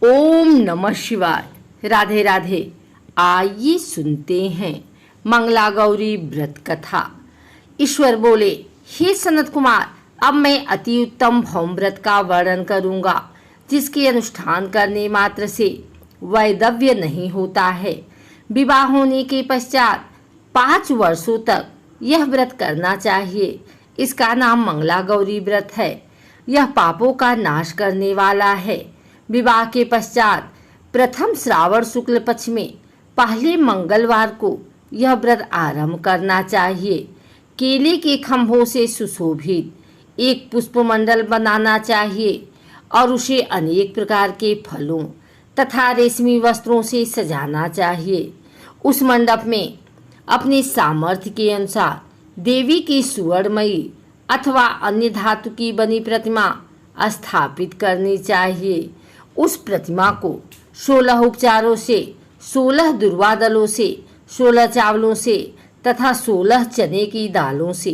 ओम नमः शिवाय। राधे राधे। आइए सुनते हैं मंगला गौरी व्रत कथा। ईश्वर बोले, हे सनत कुमार, अब मैं अति उत्तम भौम व्रत का वर्णन करूंगा, जिसके अनुष्ठान करने मात्र से वैधव्य नहीं होता है। विवाह होने के पश्चात 5 वर्षों तक यह व्रत करना चाहिए। इसका नाम मंगला गौरी व्रत है। यह पापों का नाश करने वाला है। विवाह के पश्चात प्रथम श्रावण शुक्ल पक्ष में पहले मंगलवार को यह व्रत आरंभ करना चाहिए। केले के खंभों से सुशोभित एक पुष्पमंडल बनाना चाहिए और उसे अनेक प्रकार के फलों तथा रेशमी वस्त्रों से सजाना चाहिए। उस मंडप में अपने सामर्थ्य के अनुसार देवी की सुवर्णमयी अथवा अन्य धातु की बनी प्रतिमा स्थापित करनी चाहिए। उस प्रतिमा को 16 उपचारों से, 16 दुर्वा दलों से, 16 चावलों से तथा 16 चने की दालों से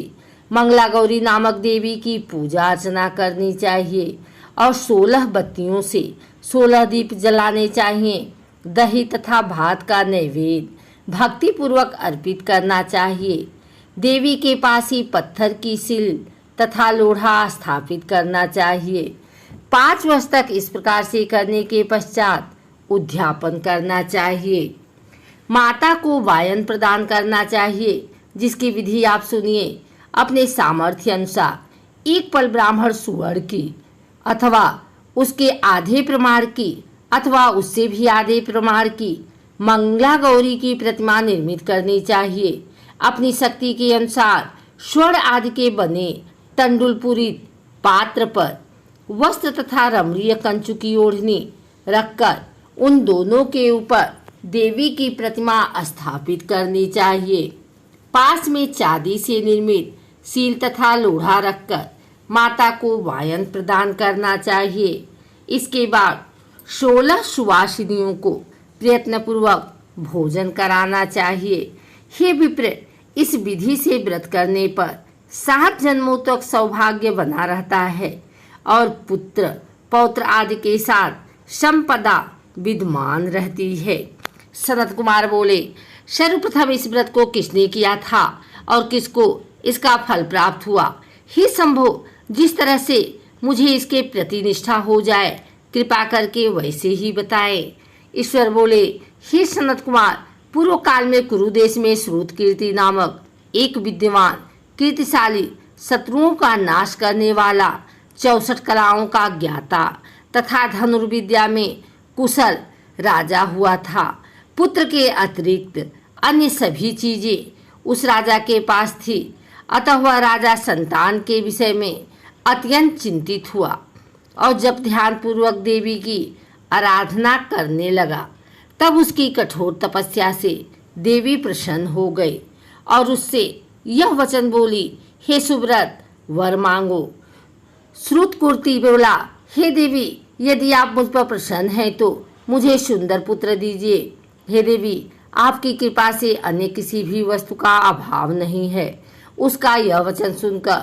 मंगला गौरी नामक देवी की पूजा अर्चना करनी चाहिए और 16 बत्तियों से 16 दीप जलाने चाहिए। दही तथा भात का नैवेद्य भक्ति पूर्वक अर्पित करना चाहिए। देवी के पास ही पत्थर की सिल तथा लोढ़ा स्थापित करना चाहिए। 5 वर्ष तक इस प्रकार से करने के पश्चात उद्यापन करना चाहिए। माता को वायन प्रदान करना चाहिए, जिसकी विधि आप सुनिए। अपने सामर्थ्य अनुसार एक पल ब्राह्मण सुअर की अथवा उसके आधे प्रमाण की अथवा उससे भी आधे प्रमाण की मंगला गौरी की प्रतिमा निर्मित करनी चाहिए। अपनी शक्ति के अनुसार स्वर्ण आदि के बने तंडुलपूरित पात्र पर वस्त्र तथा रमणीय कंचु की ओढ़नी रखकर उन दोनों के ऊपर देवी की प्रतिमा स्थापित करनी चाहिए। पास में चांदी से निर्मित सील तथा लोढ़ा रखकर माता को वायन प्रदान करना चाहिए। इसके बाद 16 सुवासिनियों को प्रयत्नपूर्वक भोजन कराना चाहिए। हे विप्र, इस विधि से व्रत करने पर 7 जन्मों तक सौभाग्य बना रहता है और पुत्र पौत्र आदि के साथ संपदा विद्यमान रहती है। सनत कुमार बोले, सर्वप्रथम इस व्रत को किसने किया था और किसको इसका फल प्राप्त हुआ? हे शंभो, जिस तरह से मुझे इसके प्रति निष्ठा हो जाए, कृपा करके वैसे ही बताएं। ईश्वर बोले, हे सनत कुमार, पूर्व काल में कुरुदेश में श्रुतकीर्ति नामक एक विद्यमान कीर्तिशाली शत्रुओं का नाश करने वाला 64 कलाओं का ज्ञाता तथा धनुर्विद्या में कुशल राजा हुआ था। पुत्र के अतिरिक्त अन्य सभी चीजें उस राजा के पास थी। अतः वह राजा संतान के विषय में अत्यंत चिंतित हुआ और जब ध्यानपूर्वक देवी की आराधना करने लगा, तब उसकी कठोर तपस्या से देवी प्रसन्न हो गई और उससे यह वचन बोली, हे सुव्रत, वर मांगो। श्रुतकीर्ति बोला, हे देवी, यदि आप मुझ पर प्रसन्न हैं तो मुझे सुंदर पुत्र दीजिए। हे देवी, आपकी कृपा से अन्य किसी भी वस्तु का अभाव नहीं है। उसका यह वचन सुनकर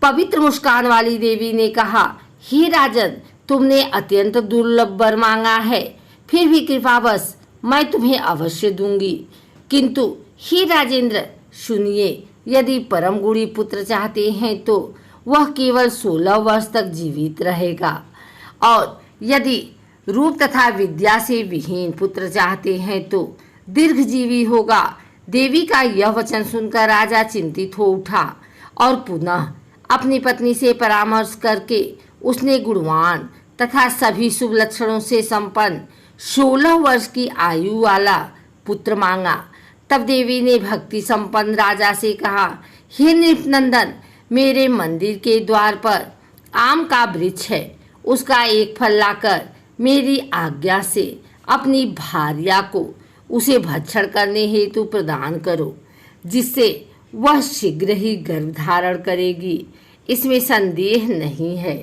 पवित्र मुस्कान वाली देवी ने कहा, हे राजन, तुमने अत्यंत दुर्लभ वर मांगा है, फिर भी कृपावश मैं तुम्हें अवश्य दूंगी। किंतु हे राजेंद्र, सुनिए, यदि परम गुणी पुत्र चाहते हैं तो वह केवल 16 वर्ष तक जीवित रहेगा, और यदि रूप तथा विद्या से विहीन पुत्र चाहते हैं तो दीर्घजीवी होगा। देवी का यह वचन सुनकर राजा चिंतित हो उठा और पुनः अपनी पत्नी से परामर्श करके उसने गुणवान तथा सभी शुभ लक्षणों से संपन्न 16 वर्ष की आयु वाला पुत्र मांगा। तब देवी ने भक्ति संपन्न राजा से कहा, हे नृपनंदन, मेरे मंदिर के द्वार पर आम का वृक्ष है, उसका एक फल लाकर मेरी आज्ञा से अपनी भार्या को उसे भक्षण करने हेतु प्रदान करो, जिससे वह शीघ्र ही गर्भ धारण करेगी। इसमें संदेह नहीं है।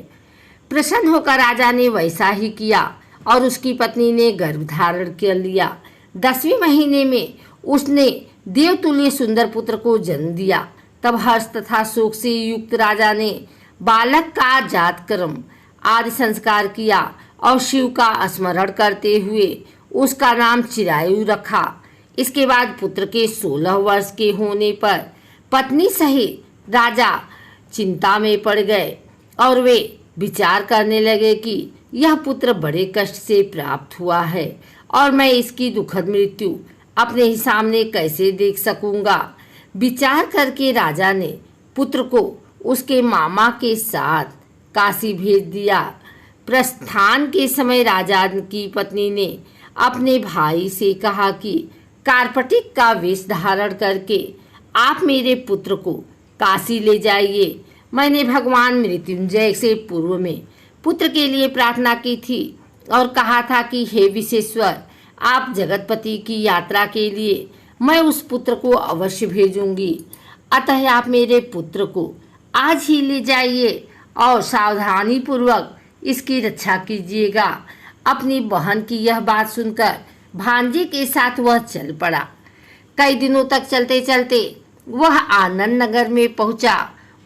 प्रसन्न होकर राजा ने वैसा ही किया और उसकी पत्नी ने गर्भ धारण कर लिया। 10वें महीने में उसने देवतुल्य सुंदर पुत्र को जन्म दिया। तब हर्ष तथा शोक से युक्त राजा ने बालक का जातकर्म आदि संस्कार किया और शिव का स्मरण करते हुए उसका नाम चिरायु रखा। इसके बाद पुत्र के 16 वर्ष के होने पर पत्नी सहित राजा चिंता में पड़ गए और वे विचार करने लगे कि यह पुत्र बड़े कष्ट से प्राप्त हुआ है और मैं इसकी दुखद मृत्यु अपने ही सामने कैसे देख सकूंगा। विचार करके राजा ने पुत्र को उसके मामा के साथ काशी भेज दिया। प्रस्थान के समय राजा की पत्नी ने अपने भाई से कहा कि कार्पटिक का वेश धारण करके आप मेरे पुत्र को काशी ले जाइए। मैंने भगवान मृत्युंजय से पूर्व में पुत्र के लिए प्रार्थना की थी और कहा था कि हे विश्वेश्वर, आप जगतपति की यात्रा के लिए मैं उस पुत्र को अवश्य भेजूंगी। अतः आप मेरे पुत्र को आज ही ले जाइए और सावधानी पूर्वक इसकी रक्षा कीजिएगा। अपनी बहन की यह बात सुनकर भांजे के साथ वह चल पड़ा। कई दिनों तक चलते चलते वह आनंद नगर में पहुंचा।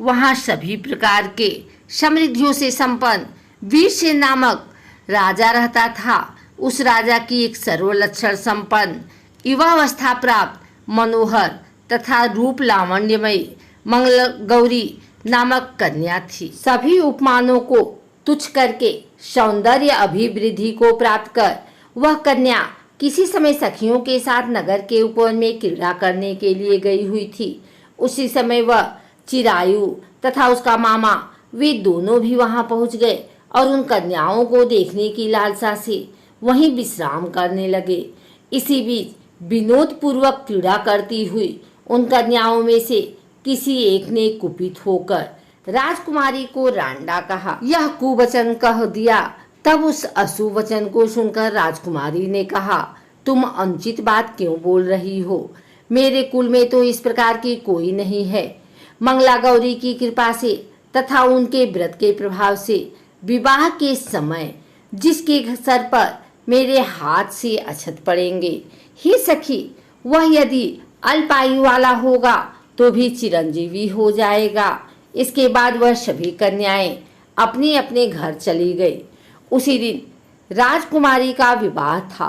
वहां सभी प्रकार के समृद्धियों से संपन्न वीरसेन नामक राजा रहता था। उस राजा की एक सर्वलक्षण संपन्न युवावस्था प्राप्त मनोहर तथा रूप लावण्यमयी मंगल गौरी नामक कन्या थी। सभी उपमानों को तुच्छ करके सौंदर्य अभिवृद्धि को प्राप्त कर वह कन्या किसी समय सखियों के साथ नगर के उपवन में क्रीड़ा करने के लिए गई हुई थी। उसी समय वह चिरायु तथा उसका मामा वे दोनों भी वहां पहुंच गए और उन कन्याओं को देखने की लालसा से वहीं विश्राम करने लगे। इसी बीच विनोद पूर्वक क्रीड़ा करती हुई उन कन्याओं में से किसी एक ने कुपित होकर राजकुमारी को रांडा कहा। यह कुवचन कह दिया। तब उस अशुभ वचन को सुनकर राजकुमारी ने कहा, तुम अनुचित बात क्यों बोल रही हो? मेरे कुल में तो इस प्रकार की कोई नहीं है। मंगला गौरी की कृपा से तथा उनके व्रत के प्रभाव से विवाह के समय जिसके सर पर मेरे हाथ से अक्षत पड़ेंगे, हे सखी, वह यदि अल्पायु वाला होगा तो भी चिरंजीवी हो जाएगा। इसके बाद वह सभी कन्याएं अपने अपने घर चली गई। उसी दिन राजकुमारी का विवाह था।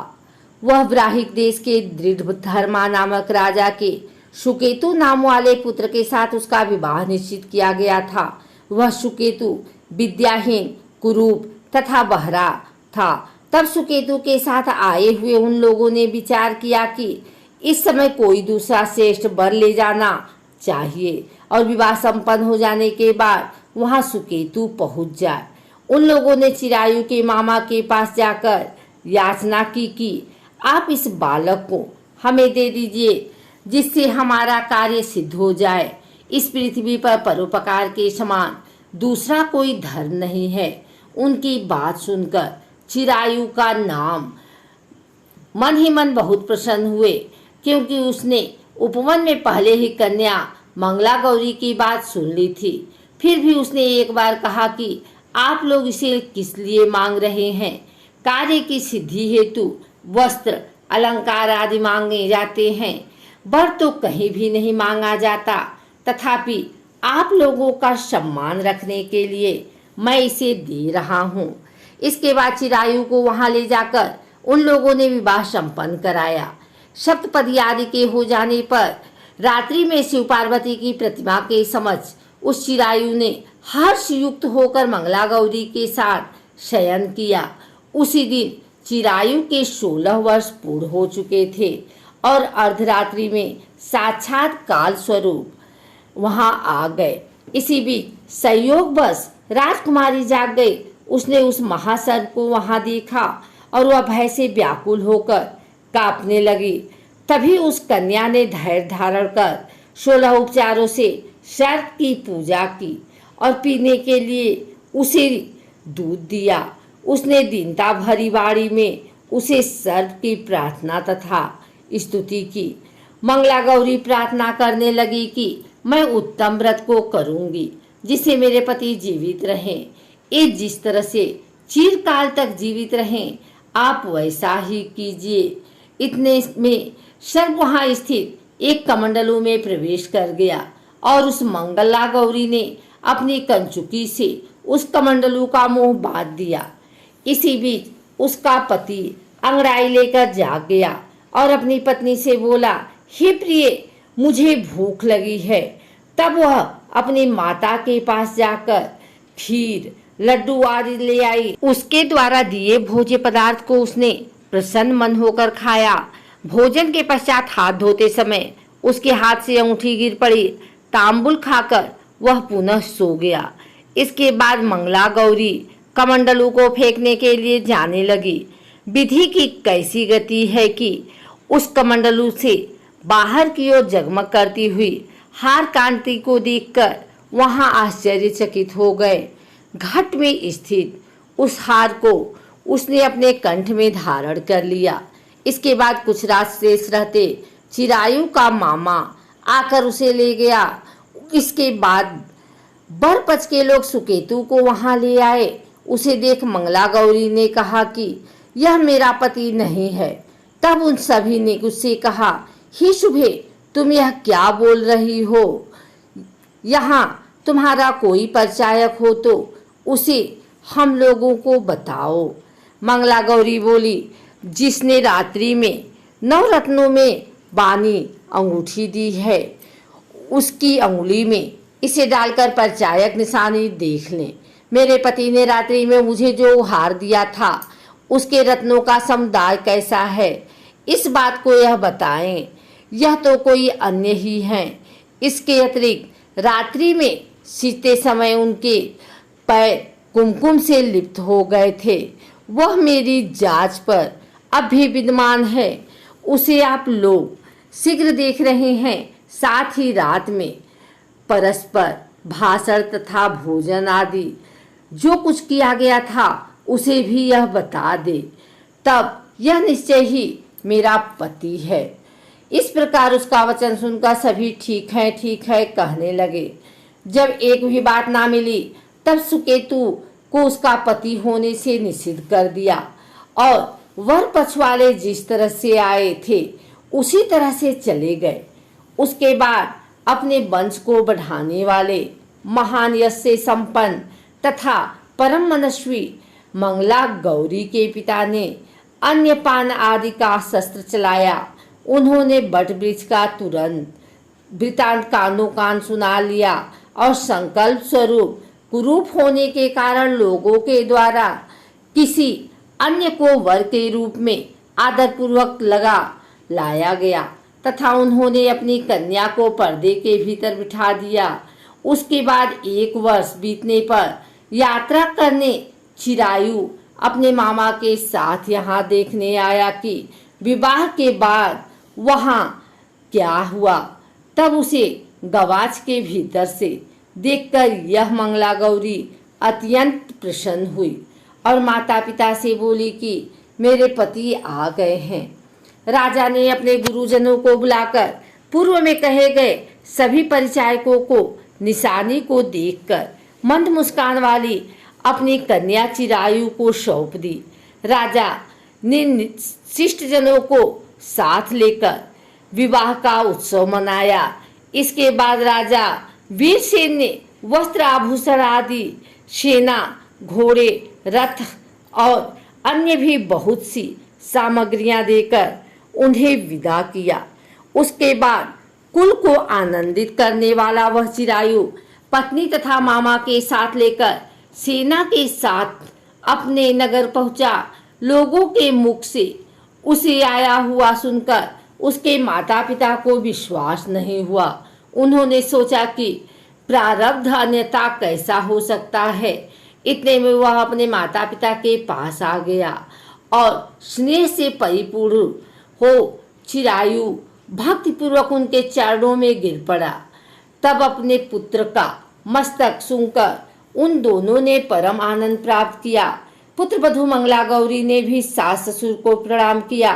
वह ब्राहिक देश के दृढ़धर्मा नामक राजा के सुकेतु नाम वाले पुत्र के साथ उसका विवाह निश्चित किया गया था। वह सुकेतु विद्याहीन, कुरूप तथा बहरा था। तब सुकेतु के साथ आए हुए उन लोगों ने विचार किया कि इस समय कोई दूसरा श्रेष्ठ वर ले जाना चाहिए और विवाह संपन्न हो जाने के बाद वहां सुकेतु पहुंच जाए। उन लोगों ने चिरायु के मामा के पास जाकर याचना की कि आप इस बालक को हमें दे दीजिए जिससे हमारा कार्य सिद्ध हो जाए। इस पृथ्वी पर परोपकार के समान दूसरा कोई धर्म नहीं है। उनकी बात सुनकर चिरायु का नाम मन ही मन बहुत प्रसन्न हुए, क्योंकि उसने उपवन में पहले ही कन्या मंगला गौरी की बात सुन ली थी। फिर भी उसने एक बार कहा कि आप लोग इसे किस लिए मांग रहे हैं? कार्य की सिद्धि हेतु वस्त्र, अलंकार आदि मांगे जाते हैं, वर तो कहीं भी नहीं मांगा जाता। तथापि आप लोगों का सम्मान रखने के लिए मैं इसे दे रहा हूँ। इसके बाद चिरायु को वहां ले जाकर उन लोगों ने विवाह संपन्न कराया। सप्तपदी आदि के हो जाने पर रात्रि में शिव पार्वती की प्रतिमा के समक्ष उस चिरायु ने हर्ष युक्त होकर मंगला गौरी के साथ शयन किया। उसी दिन चिरायु के 16 वर्ष पूर्ण हो चुके थे और अर्धरात्रि में साक्षात काल स्वरूप वहां आ गए। इसी बीच संयोगवश राजकुमारी जाग गई। उसने उस महासर्प को वहां देखा और वह भय से व्याकुल होकर कांपने लगी। तभी उस कन्या ने धैर्य धारण कर 16 उपचारों से सर्प की पूजा की और पीने के लिए उसे दूध दिया। उसने दीनता भरी वाणी में उसे सर्प की प्रार्थना तथा स्तुति की। मंगला गौरी प्रार्थना करने लगी कि मैं उत्तम व्रत को करूंगी जिससे मेरे पति जीवित रहें। ये जिस तरह से चिरकाल तक जीवित रहें, आप वैसा ही कीजिए। इतने में सर्प वहां स्थित एक कमंडलू में प्रवेश कर गया और उस मंगला गौरी ने अपनी कंचुकी से उस कमंडलू का मुंह बांध दिया। इसी बीच उसका पति अंगड़ाई लेकर जाग गया और अपनी पत्नी से बोला, हे प्रिय, मुझे भूख लगी है। तब वह अपनी माता के पास जाकर खीर, लड्डू आदि ले आई। उसके द्वारा दिए भोज्य पदार्थ को उसने प्रसन्न मन होकर खाया। भोजन के पश्चात हाथ धोते समय उसके हाथ से अंगूठी गिर पड़ी। तांबुल खाकर वह पुनः सो गया। इसके बाद मंगला गौरी कमंडलू को फेंकने के लिए जाने लगी। विधि की कैसी गति है कि उस कमंडलू से बाहर की ओर जगमग करती हुई हार कांति को देखकर वहां आश्चर्यचकित हो गए। घट में स्थित उस हार को उसने अपने कंठ में धारण कर लिया। इसके बाद कुछ रात शेष रहते चिरायु का मामा आकर उसे ले गया। इसके बाद बरपच के लोग सुकेतु को वहां ले आए। उसे देख मंगला गौरी ने कहा कि यह मेरा पति नहीं है। तब उन सभी ने उससे कहा, हे शुभे, तुम यह क्या बोल रही हो? यहाँ तुम्हारा कोई परिचायक हो तो उसे हम लोगों को बताओ। मंगला गौरी बोली, जिसने रात्रि में 9 रत्नों में बानी अंगूठी दी है, उसकी अंगुली में इसे डालकर परिचायक निशानी देख लें। मेरे पति ने रात्रि में मुझे जो हार दिया था, उसके रत्नों का समुदाय कैसा है, इस बात को यह बताएं। यह तो कोई अन्य ही हैं। इसके अतिरिक्त रात्रि में सीते समय उनके पैर कुमकुम से लिप्त हो गए थे। वह मेरी जांच पर अब भी विद्यमान है। उसे आप लोग शीघ्र देख रहे हैं। साथ ही रात में परस्पर भाषण तथा भोजन आदि जो कुछ किया गया था उसे भी यह बता दे, तब यह निश्चय ही मेरा पति है। इस प्रकार उसका वचन सुनकर सभी ठीक है कहने लगे। जब एक भी बात ना मिली तब सुकेतु को उसका पति होने से निषिद्ध कर दिया और वर पछवाड़े जिस तरह से आए थे उसी तरह से चले गए। उसके बाद अपने वंश को बढ़ाने वाले महान यश से संपन्न तथा परम मनस्वी मंगला गौरी के पिता ने अन्य पान आदि का शस्त्र चलाया। उन्होंने बट वृक्ष का तुरंत वृतांत कानों कान सुना लिया और संकल्प स्वरूप कुरूप होने के कारण लोगों के द्वारा किसी अन्य को वर के रूप में आदर पूर्वक लगा लाया गया तथा उन्होंने अपनी कन्या को पर्दे के भीतर बिठा दिया। उसके बाद 1 वर्ष बीतने पर यात्रा करने चिरायु अपने मामा के साथ यहाँ देखने आया कि विवाह के बाद वहाँ क्या हुआ। तब उसे गवाच के भीतर से देखकर यह मंगला गौरी अत्यंत प्रसन्न हुई और माता पिता से बोली कि मेरे पति आ गए हैं। राजा ने अपने गुरुजनों को बुलाकर पूर्व में कहे गए सभी परिचायकों को निशानी को देखकर मंद मुस्कान वाली अपनी कन्या चिरायु को सौंप दी। राजा ने शिष्ट जनों को साथ लेकर विवाह का उत्सव मनाया। इसके बाद राजा वीरसेन ने वस्त्र आभूषण आदि, सेना, घोड़े, रथ और अन्य भी बहुत सी सामग्रियां देकर उन्हें विदा किया। उसके बाद कुल को आनंदित करने वाला वह चिरायु पत्नी तथा मामा के साथ लेकर सेना के साथ अपने नगर पहुंचा। लोगों के मुख से उसे आया हुआ सुनकर उसके माता पिता को विश्वास नहीं हुआ। उन्होंने सोचा कि प्रारब्ध अन्यथा कैसा हो सकता है। इतने में वह अपने माता पिता के पास आ गया और स्नेह से परिपूर्ण हो चिरायु भक्तिपूर्वक उनके चरणों में गिर पड़ा। तब अपने पुत्र का मस्तक सूंघकर उन दोनों ने परम आनंद प्राप्त किया। पुत्र वधू मंगला गौरी ने भी सास ससुर को प्रणाम किया।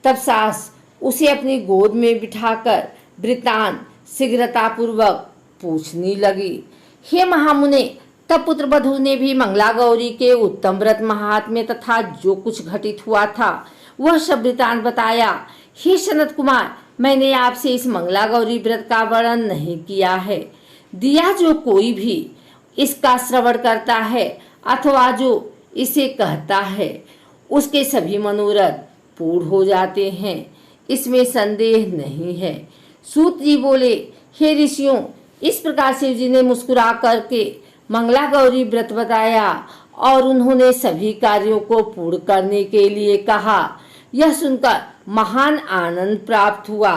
तब सास उसे अपनी गोद में बिठाकर वृतांत शीघ्रतापूर्वक पूछने लगी। हे महामुने, तब पुत्र वधू ने भी मंगला गौरी के उत्तम व्रत महात्म्य तथा जो कुछ घटित हुआ था वह सब वृतांत बताया। हे सनत कुमार, मैंने आपसे इस मंगला गौरी व्रत का वर्णन नहीं किया है। दिया जो कोई भी इसका श्रवण करता है अथवा जो इसे कहता है उसके सभी मनोरथ पूर्ण हो जाते हैं, इसमें संदेह नहीं है। सूत जी बोले, हे ऋषियों, इस प्रकार शिव जी ने मुस्कुरा करके मंगला गौरी व्रत बताया और उन्होंने सभी कार्यों को पूर्ण करने के लिए कहा। यह सुनकर महान आनंद प्राप्त हुआ।